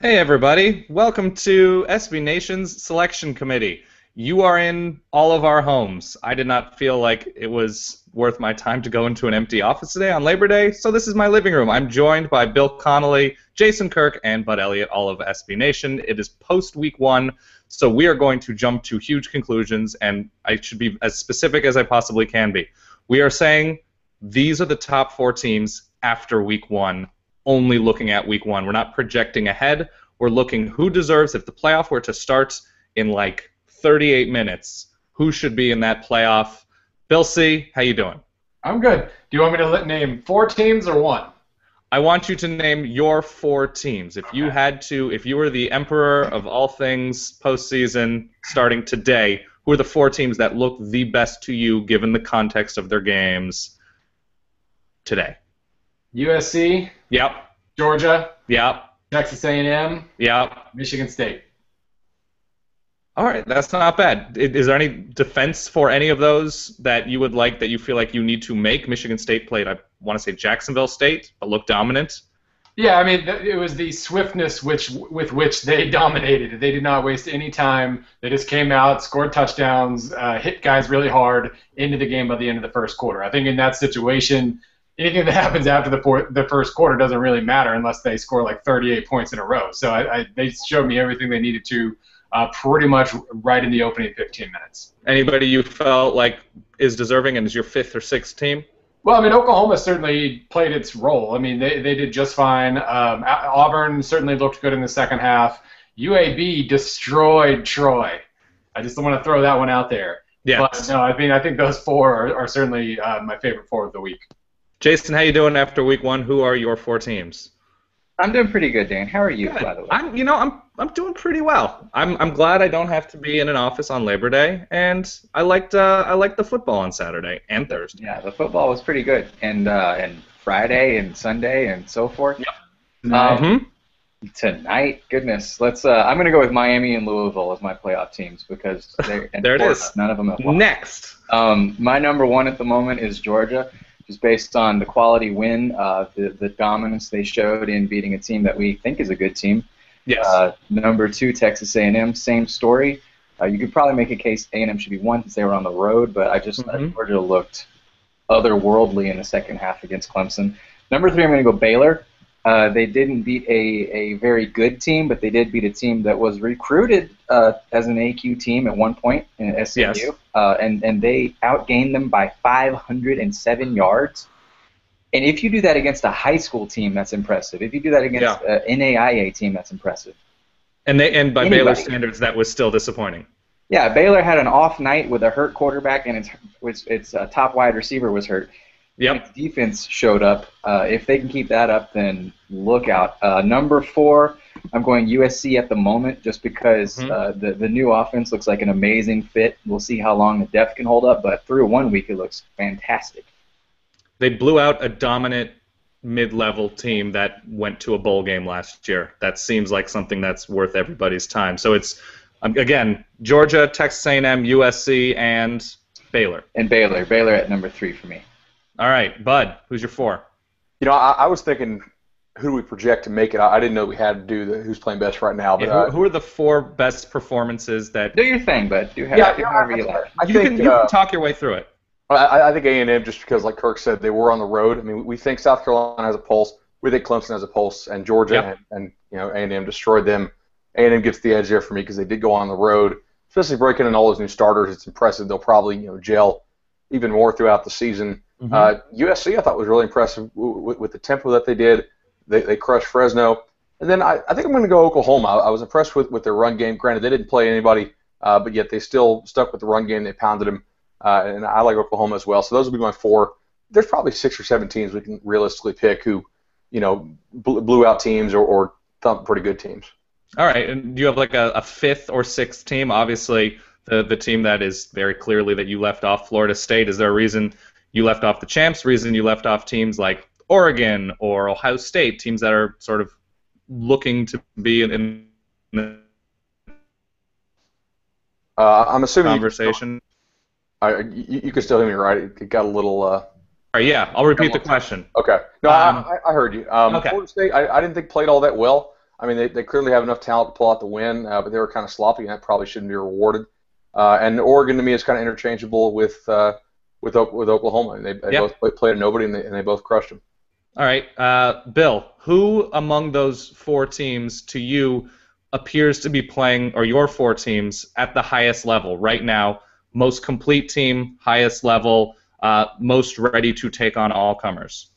Hey everybody, welcome to SB Nation's Selection Committee. You are in all of our homes. I did not feel like it was worth my time to go into an empty office today on Labor Day, so this is my living room. I'm joined by Bill Connolly, Jason Kirk, and Bud Elliott, all of SB Nation. It is post-week one, so we are going to jump to huge conclusions, and I should be as specific as I possibly can be. We are saying these are the top four teams after week one, only looking at week one. We're not projecting ahead. We're looking who deserves, if the playoff were to start in like 38 minutes, who should be in that playoff. Bill C., how you doing? I'm good. Do you want me to name four teams or one? I want you to name your four teams. If you had to, if you were the emperor of all things postseason starting today, who are the four teams that look the best to you given the context of their games today? USC, Yep. Georgia, Yep. Texas A&M, Yep. Michigan State. All right, that's not bad. Is there any defense for any of those that you would like, that you feel like you need to make? Michigan State played, I want to say, Jacksonville State, but looked dominant. Yeah, I mean, it was the swiftness with which they dominated. They did not waste any time. They just came out, scored touchdowns, hit guys really hard into the game by the end of the first quarter. I think in that situation, anything that happens after the first quarter doesn't really matter unless they score like 38 points in a row. So they showed me everything they needed to pretty much right in the opening 15 minutes. Anybody you felt like is deserving and is your fifth or sixth team? Well, I mean, Oklahoma certainly played its role. I mean, they did just fine. Auburn certainly looked good in the second half. UAB destroyed Troy. I just want to throw that one out there. Yeah. But no, I think those four are certainly my favorite four of the week. Jason, how you doing after week one? Who are your four teams? I'm doing pretty good, Dan. How are you, Good. by the way? I'm doing pretty well. I'm glad I don't have to be in an office on Labor Day, and I liked the football on Saturday and Thursday. Yeah, the football was pretty good, and Friday and Sunday and so forth. Yep. Tonight, goodness, let's. I'm gonna go with Miami and Louisville as my playoff teams because they're There it is. None of them have won. Next. My number one at the moment is Georgia, just based on the quality win, the dominance they showed in beating a team that we think is a good team. Yes. Number two, Texas A&M, same story. You could probably make a case A&M should be one since they were on the road, but I just thought Georgia looked otherworldly in the second half against Clemson. Number three, I'm going to go Baylor. They didn't beat a very good team, but they did beat a team that was recruited as an AQ team at one point in SMU, Yes. and they outgained them by 507 yards. And if you do that against a high school team, that's impressive. If you do that against an NAIA team, that's impressive. And by Baylor standards, that was still disappointing. Yeah, Baylor had an off night with a hurt quarterback, and its top wide receiver was hurt. Yep. Its defense showed up. If they can keep that up, then look out. Number four, I'm going USC at the moment just because the new offense looks like an amazing fit. We'll see how long the depth can hold up, but through 1 week it looks fantastic. They blew out a dominant mid-level team that went to a bowl game last year. That seems like something that's worth everybody's time. So it's, again, Georgia, Texas A&M, USC, and Baylor. And Baylor at number three for me. All right, Bud, who's your four? You know, I was thinking, who do we project to make it? I didn't know we had to do who's playing best right now. But Yeah, who are the four best performances that... Do your thing, bud. Do however you like. You can talk your way through it. I think A&M, just because, like Kirk said, they were on the road. I mean, we think South Carolina has a pulse. We think Clemson has a pulse, and Georgia and A&M destroyed them. A&M gets the edge there for me because they did go on the road, especially breaking in all those new starters. It's impressive. They'll probably gel even more throughout the season. USC I thought was really impressive with the tempo that they did. They crushed Fresno. And then I think I'm going to go Oklahoma. I was impressed with their run game. Granted, they didn't play anybody, but yet they still stuck with the run game. They pounded them. And I like Oklahoma as well. So those will be my four. There's probably 6 or 7 teams we can realistically pick who, blew out teams or thumped pretty good teams. All right. And do you have like a fifth or sixth team? Obviously, the team that is very clearly that you left off, Florida State. Is there a reason you left off the champs? Reason you left off teams like Oregon or Ohio State, teams that are sort of looking to be in the I'm assuming conversation? You can still hear me, right? It got a little... All right, yeah, I'll repeat the question. Okay. No, I heard you. Okay. Florida State, I didn't think played all that well. I mean, they clearly have enough talent to pull out the win, but they were kind of sloppy, and that probably shouldn't be rewarded. And Oregon to me is kind of interchangeable with Oklahoma. And they both played at nobody, and they both crushed them. All right, Bill, who among those four teams to you appears to be playing, or your four teams, at the highest level right now? Most complete team, highest level, most ready to take on all comers.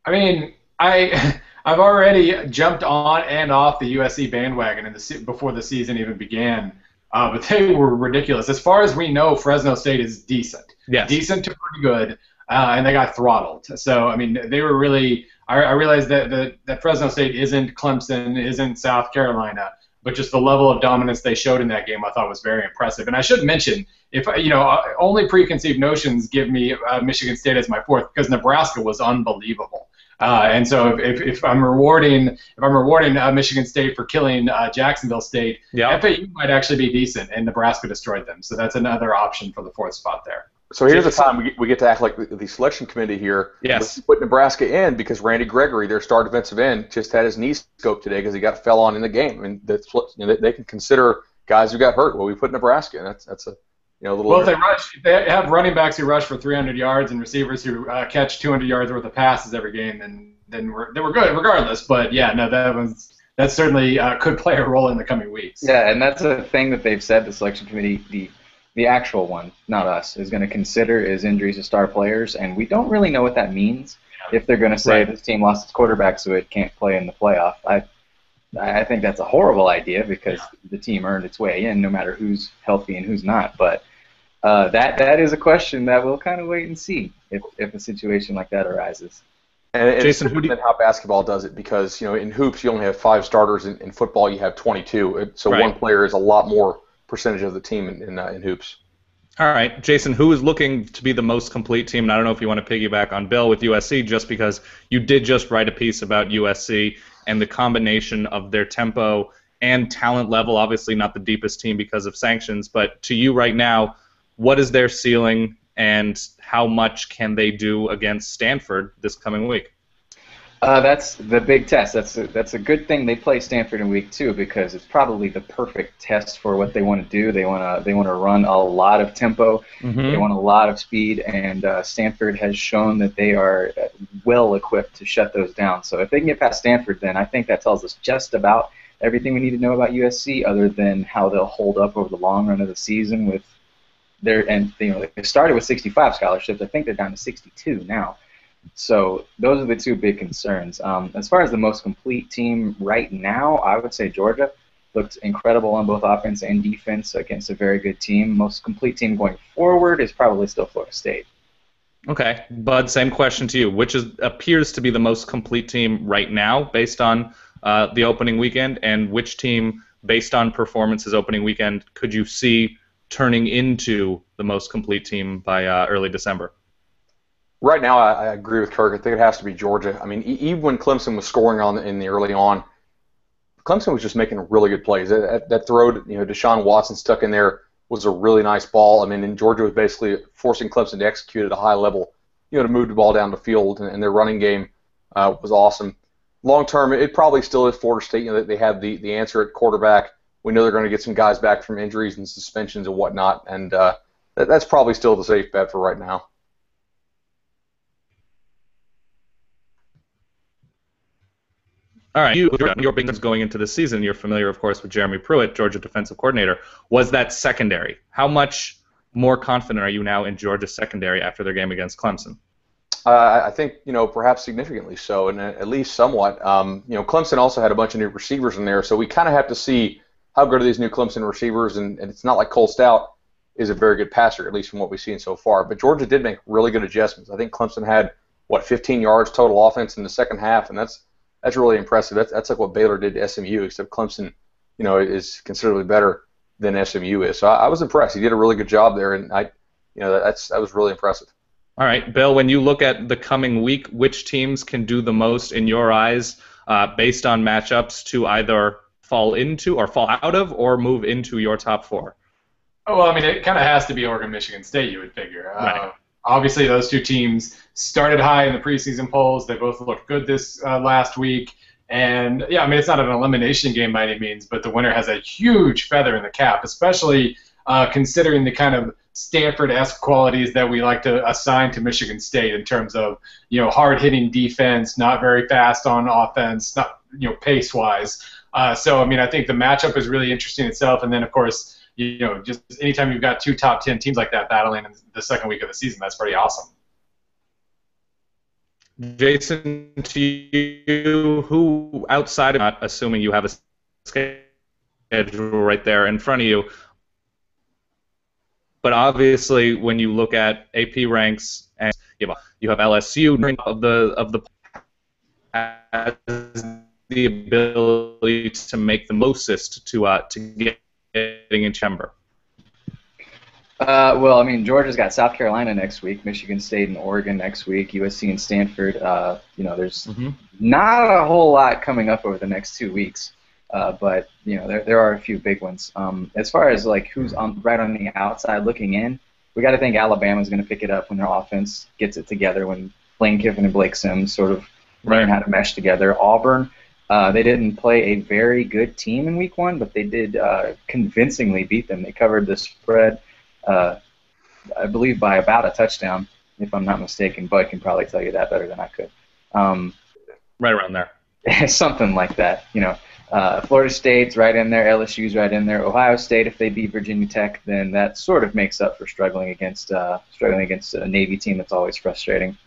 I mean, I've already jumped on and off the USC bandwagon before the season even began, but they were ridiculous. As far as we know, Fresno State is decent. Yes. Decent to pretty good, and they got throttled. So, I mean, they were really – I realized that Fresno State isn't Clemson, isn't South Carolina, but just the level of dominance they showed in that game I thought was very impressive. And I should mention, only preconceived notions give me Michigan State as my fourth, because Nebraska was unbelievable. And so if I'm rewarding Michigan State for killing Jacksonville State, FAU might actually be decent, and Nebraska destroyed them. So that's another option for the fourth spot there. So here's the time we get to act like the selection committee here. Yes. Put Nebraska in because Randy Gregory, their star defensive end, just had his knee scoped today because he fell on in the game. I mean, they can consider guys who got hurt. Well, we put Nebraska in. That's a little. Well, if they have running backs who rush for 300 yards and receivers who catch 200 yards worth of passes every game, then they were good regardless. But yeah, no, that certainly could play a role in the coming weeks. Yeah, and that's a thing that they've said, the selection committee, the actual one, not us, is going to consider is injuries to star players, and we don't really know what that means. If they're going to say this team lost its quarterback so it can't play in the playoff, I think that's a horrible idea because the team earned its way in no matter who's healthy and who's not. But that is a question that we'll kind of wait and see if a situation like that arises. And Jason, who do you how basketball does it? Because in hoops you only have 5 starters. In football you have 22. So one player is a lot more percentage of the team in hoops. All right, Jason, who is looking to be the most complete team? And I don't know if you want to piggyback on Bill with USC, just because you did just write a piece about USC and the combination of their tempo and talent level. Obviously not the deepest team because of sanctions, but to you right now, what is their ceiling and how much can they do against Stanford this coming week? That's the big test. That's a good thing they play Stanford in week 2 because it's probably the perfect test for what they want to do. They want to run a lot of tempo. Mm-hmm. They want a lot of speed, and Stanford has shown that they are well equipped to shut those down. So if they can get past Stanford, then I think that tells us just about everything we need to know about USC, other than how they'll hold up over the long run of the season with they started with 65 scholarships. I think they're down to 62 now. So those are the two big concerns. As far as the most complete team right now, I would say Georgia looked incredible on both offense and defense against a very good team. Most complete team going forward is probably still Florida State. Okay, Bud, same question to you. Which appears to be the most complete team right now based on the opening weekend, and which team, based on performances opening weekend, could you see turning into the most complete team by early December? Right now, I agree with Kirk. I think it has to be Georgia. I mean, even when Clemson was scoring in the early on, Clemson was just making really good plays. That throw, Deshaun Watson stuck in there was a really nice ball. I mean, and Georgia was basically forcing Clemson to execute at a high level, to move the ball down the field, and their running game was awesome. Long term, it probably still is Florida State. They have the answer at quarterback. We know they're going to get some guys back from injuries and suspensions and whatnot, and that's probably still the safe bet for right now. All right, your big news going into the season, you're familiar, of course, with Jeremy Pruitt, Georgia defensive coordinator. Was that secondary? How much more confident are you now in Georgia's secondary after their game against Clemson? I think, perhaps significantly so, and at least somewhat. Clemson also had a bunch of new receivers in there, so we kind of have to see how good are these new Clemson receivers, and it's not like Cole Stout is a very good passer, at least from what we've seen so far. But Georgia did make really good adjustments. I think Clemson had, 15 yards total offense in the second half, and that's really impressive. That's like what Baylor did to SMU, except Clemson, is considerably better than SMU is. So I was impressed. He did a really good job there, and that was really impressive. All right, Bill, when you look at the coming week, which teams can do the most in your eyes based on matchups to either fall into or fall out of or move into your top 4? Oh, well, I mean, it kind of has to be Oregon, Michigan State, you would figure. Right. Obviously, those two teams started high in the preseason polls. They both looked good this last week. And yeah, I mean, it's not an elimination game by any means, but the winner has a huge feather in the cap, especially considering the kind of Stanford-esque qualities that we like to assign to Michigan State in terms of, hard-hitting defense, not very fast on offense, not, pace-wise. So, I mean, I think the matchup is really interesting itself. And then, of course, just anytime you've got two top 10 teams like that battling in the second week of the season, that's pretty awesome. Jason, to you, who outside of not assuming you have a schedule right there in front of you, but obviously when you look at AP ranks and you have LSU of the has the ability to make the mostest to getting in chamber. Well, I mean, Georgia's got South Carolina next week, Michigan State and Oregon next week, USC and Stanford. There's not a whole lot coming up over the next 2 weeks, but there are a few big ones. As far as like who's right on the outside looking in, we got to think Alabama's going to pick it up when their offense gets it together, when Lane Kiffin and Blake Sims sort of learn how to mesh together. Auburn, they didn't play a very good team in week 1, but they did convincingly beat them. They covered the spread. I believe by about a touchdown, if I'm not mistaken. Bud can probably tell you that better than I could. Right around there. Something like that. Florida State's right in there. LSU's right in there. Ohio State, if they beat Virginia Tech, then that sort of makes up for struggling against a Navy team that's always frustrating.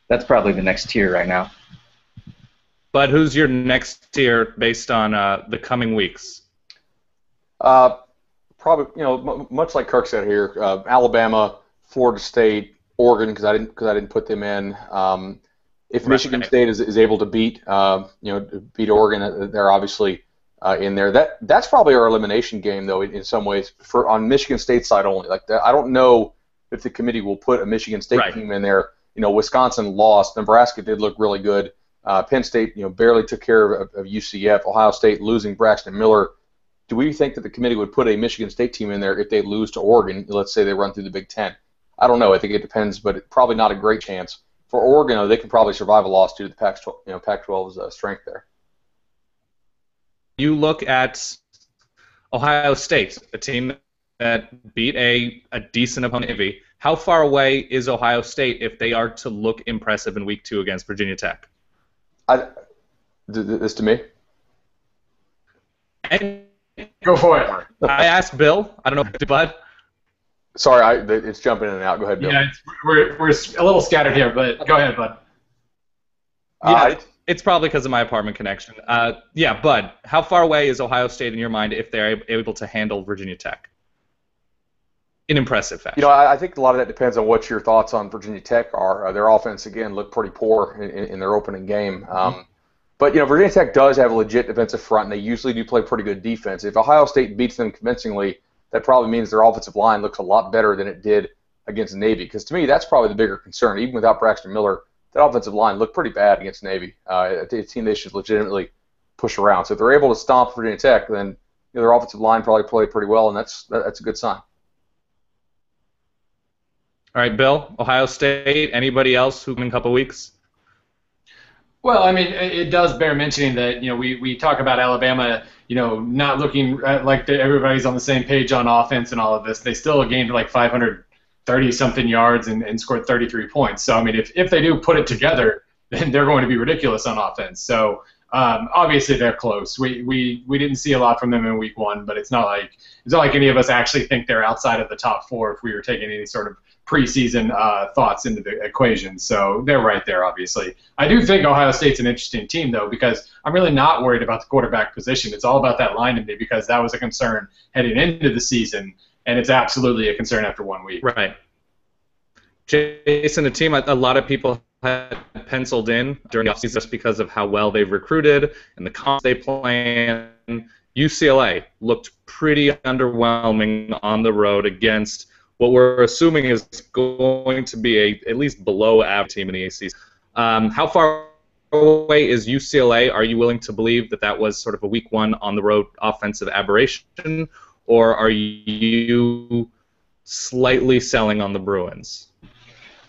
That's probably the next tier right now. But who's your next tier based on the coming weeks? Probably, much like Kirk said here, Alabama, Florida State, Oregon, because I didn't put them in. If Michigan State is able to beat Oregon, they're obviously in there. That's probably our elimination game, though, in some ways, on Michigan State's side only. Like that, I don't know if the committee will put a Michigan State team in there. Wisconsin lost. Nebraska did look really good. Penn State, barely took care of UCF. Ohio State losing Braxton Miller. Do we think that the committee would put a Michigan State team in there if they lose to Oregon? Let's say they run through the Big Ten. I don't know. I think it depends, but probably not a great chance. For Oregon, they can probably survive a loss due to the Pac-12's strength there. You look at Ohio State, a team that beat a decent opponent. Navy. How far away is Ohio State if they are to look impressive in Week 2 against Virginia Tech? This to me? Go for it. I asked Bill. I don't know, Bud. Sorry, it's jumping in and out. Go ahead, Bill. Yeah, we're a little scattered here, but go ahead, Bud. Yeah, it's probably because of my apartment connection. Yeah, Bud, how far away is Ohio State in your mind if they're able to handle Virginia Tech in impressive fashion? I think a lot of that depends on what your thoughts on Virginia Tech are. Their offense, again, looked pretty poor in their opening game. But Virginia Tech does have a legit defensive front, and they usually do play pretty good defense. If Ohio State beats them convincingly, that probably means their offensive line looks a lot better than it did against Navy. Because to me, that's probably the bigger concern. Even without Braxton Miller, that offensive line looked pretty bad against Navy. A team they should legitimately push around. So if they're able to stomp Virginia Tech, then their offensive line probably played pretty well, and that's a good sign. All right, Bill, Ohio State. Anybody else who in a couple weeks? Well, I mean, it does bear mentioning that we talk about Alabama, not looking like everybody's on the same page on offense and all of this. They still gained like 530-something yards and scored 33 points. So I mean, if they do put it together, then they're going to be ridiculous on offense. So obviously they're close. We didn't see a lot from them in week 1, but it's not like any of us actually think they're outside of the top 4 if we were taking any sort of preseason thoughts into the equation. So they're right there, obviously. I do think Ohio State's an interesting team, though, because I'm really not worried about the quarterback position. It's all about that line to me because that was a concern heading into the season, and it's absolutely a concern after 1 week. Right. Jason, a team a lot of people had penciled in during the offseason just because of how well they've recruited and the comps they play in. UCLA looked pretty underwhelming on the road against what we're assuming is going to be at least below average team in the ACC. How far away is UCLA? Are you willing to believe that was sort of a week 1 on the road offensive aberration, or are you slightly selling on the Bruins?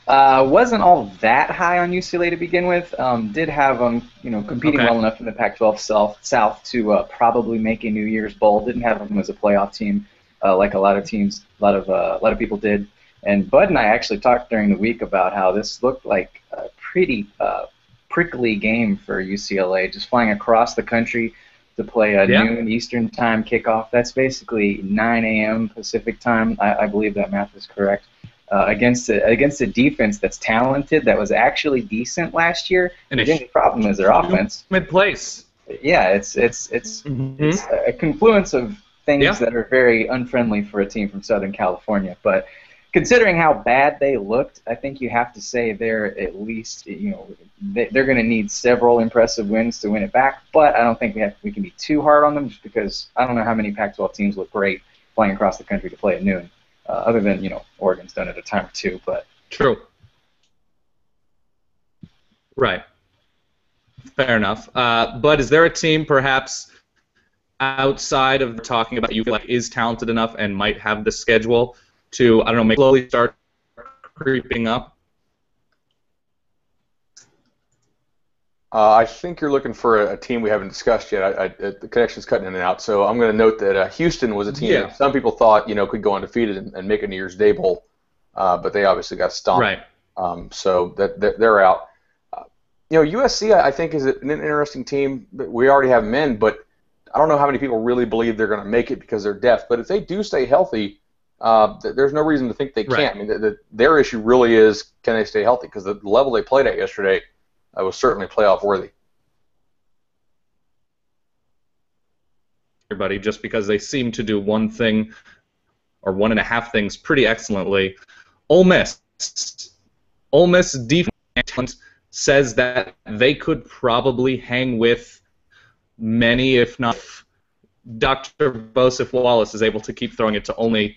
Wasn't all that high on UCLA to begin with. Did have them, competing well enough in the Pac-12 South to probably make a New Year's Bowl. Didn't have them as a playoff team, like a lot of teams, a lot of people did. And Bud and I actually talked during the week about how this looked like a pretty prickly game for UCLA, just flying across the country to play a noon Eastern time kickoff. That's basically 9 a.m. Pacific time. I believe that math is correct. Against a defense that's talented, that was actually decent last year. And the only problem is their offense. Mid-place. Yeah, it's a confluence of things that are very unfriendly for a team from Southern California. But considering how bad they looked, I think you have to say they're at least, they're going to need several impressive wins to win it back. But I don't think we can be too hard on them, just because I don't know how many Pac-12 teams look great flying across the country to play at noon. Other than, Oregon's done it a time or two, but... True. Right. Fair enough. But is there a team, perhaps, outside of talking about you feel like is talented enough and might have the schedule to, I don't know, maybe slowly start creeping up? I think you're looking for a team we haven't discussed yet. The connection's cutting in and out, so I'm going to note that Houston was a team that some people thought could go undefeated and make a New Year's Day Bowl, but they obviously got stomped. Right. So they're out. USC I think is an interesting team. We already have men, but I don't know how many people really believe they're going to make it because they're depth. But if they do stay healthy, there's no reason to think they can't. I mean, their issue really is, can they stay healthy? Because the level they played at yesterday was certainly playoff worthy. Everybody, just because they seem to do one thing or one and a half things pretty excellently. Ole Miss defense says that they could probably hang with many, if not Dr. Bosif Wallace is able to keep throwing it to only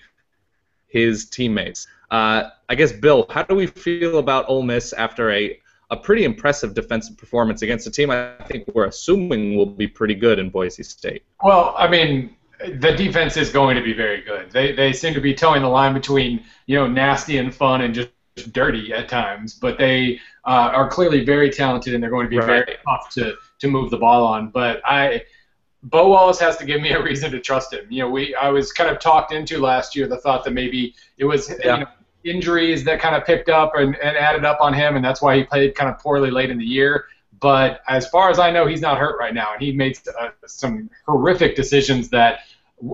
his teammates. I guess, Bill, how do we feel about Ole Miss after a pretty impressive defensive performance against a team I think we're assuming will be pretty good in Boise State? Well, I mean, the defense is going to be very good. They seem to be towing the line between, nasty and fun and just dirty at times, but they are clearly very talented, and they're going to be very tough to move the ball on. But Bo Wallace has to give me a reason to trust him. I was kind of talked into last year the thought that maybe it was injuries that kind of picked up and added up on him, and that's why he played kind of poorly late in the year. But as far as I know, he's not hurt right now, and he made some horrific decisions that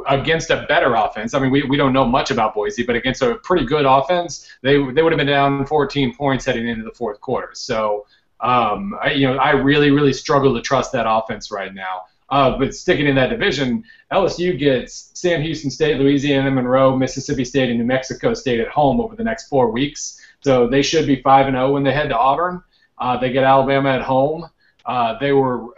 against a better offense. I mean, we don't know much about Boise, but against a pretty good offense, they would have been down 14 points heading into the fourth quarter. So, I really, really struggle to trust that offense right now. But sticking in that division, LSU gets Sam Houston State, Louisiana Monroe, Mississippi State, and New Mexico State at home over the next 4 weeks. So they should be 5-0 when they head to Auburn. They get Alabama at home. They were,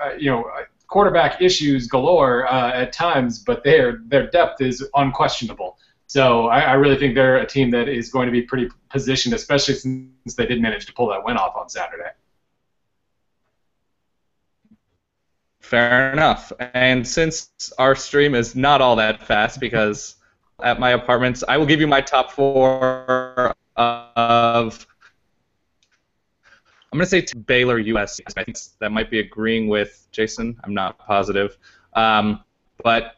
quarterback issues galore at times, but their depth is unquestionable. So I really think they're a team that is going to be pretty positioned, especially since they did manage to pull that win off on Saturday. Fair enough. And since our stream is not all that fast, because at my apartments, I will give you my top 4 of, I'm going to say Baylor, USC. I think that might be agreeing with Jason. I'm not positive. But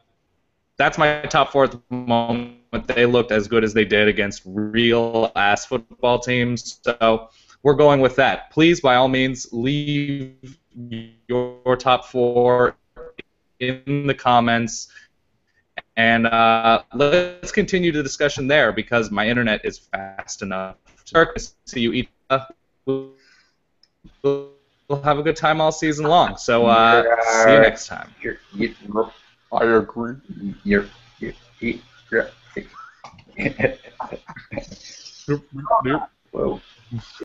that's my top 4 at the moment. They looked as good as they did against real-ass football teams. So we're going with that. Please, by all means, leave your top 4 in the comments, and let's continue the discussion there because my internet is fast enough. See you eat. We'll have a good time all season long. So see you next time. I agree. Whoa.